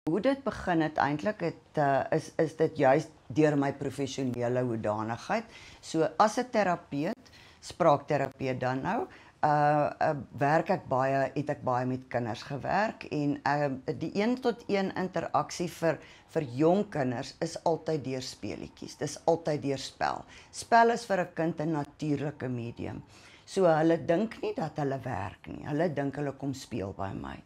Hoe dit begin het eintlik is dit juist deur my professionele hoedanigheid. So as 'n terapeut, spraakterapeut dan nou, het ek baie met kinders gewerk en die 1-tot-1 interaksie vir jong kinders is altyd deur speletjies. Dis altyd deur spel. Spel is vir 'n kind 'n natuurlike medium. So hulle dink nie dat hulle werk nie. Hulle dink hulle kom speel by my.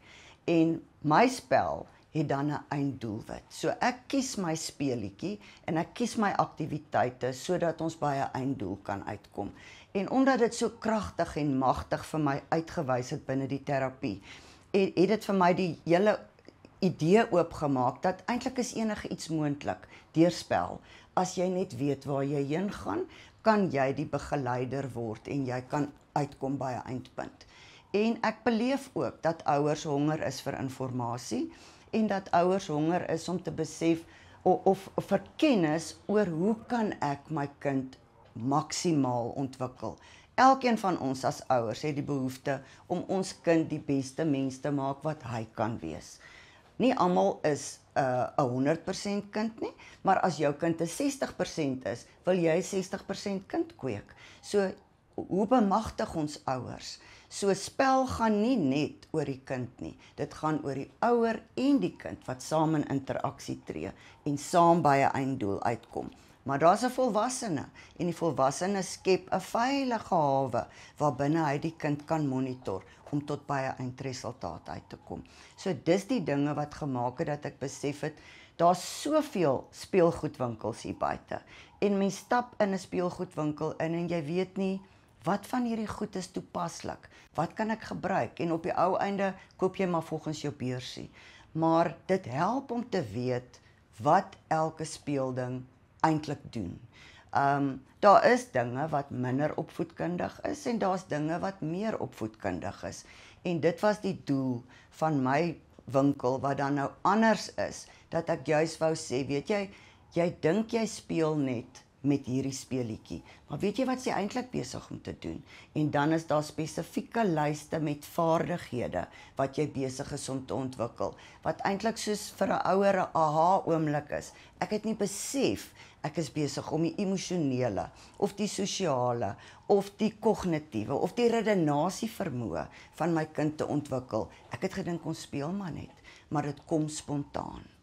En my spel het dan 'n einddoelwit. So ek kies my speletjie en ek kies my aktiwiteite sodat ons by 'n einddoel kan uitkom. En omdat dit so kragtig en magtig vir my uitgewys het binne die terapie, het dit vir my die hele idee oopgemaak dat eintlik is enige iets moontlik deur spel. As jy net weet waar jy heen gaan, kan jy die begeleider word en jy kan uitkom by 'n eindpunt. En ek beleef ook dat ouers honger is vir inligting en dat ouers honger is om te besef of vir kennis oor hoe kan ek my kind maksimaal ontwikkel. Elkeen van ons as ouers het die behoefte om ons kind die beste mens te maak wat hy kan wees. Nie almal is 'n 100% kind nie, maar as jou kind 'n 60% is, wil jy 60% kind kweek. So hoe bemagtig ons ouers? So spel gaan nie net oor die kind nie. Dit gaan oor die ouer en die kind wat saam in interaksie tree en saam by 'n einddoel uitkom. Maar daar's 'n volwassene en die volwassene skep 'n veilige hawe waarbinne hy die kind kan monitor om tot by 'n eindresultaat uit te kom. So dis die dinge wat gemaak het dat ek besef het, daar's soveel speelgoedwinkels hier buite. En mens stap in 'n speelgoedwinkel in en jy weet nie wat van hierdie goed is toepaslik. Wat kan ek gebruik? En op die ou einde koop jy maar volgens jou beursie. Maar dit help om te weet wat elke speelding eintlik doen. Daar is dinge wat minder opvoedkundig is en daar's dinge wat meer opvoedkundig is. En dit was die doel van my winkel wat dan nou anders is, dat ek juist wou sê, weet jy dink jy speel net met hierdie speletjie, maar weet jy wat jy eintlik besig om te doen? En dan is daar spesifieke lyste met vaardighede wat jy besig is om te ontwikkel, wat eintlik soos vir 'n ouer 'n aha oomblik is. Ek het nie besef ek is besig om die emosionele of die sosiale of die kognitiewe of die redenasie vermoë van my kind te ontwikkel. Ek het gedink ons speel maar net, maar dit kom spontaan.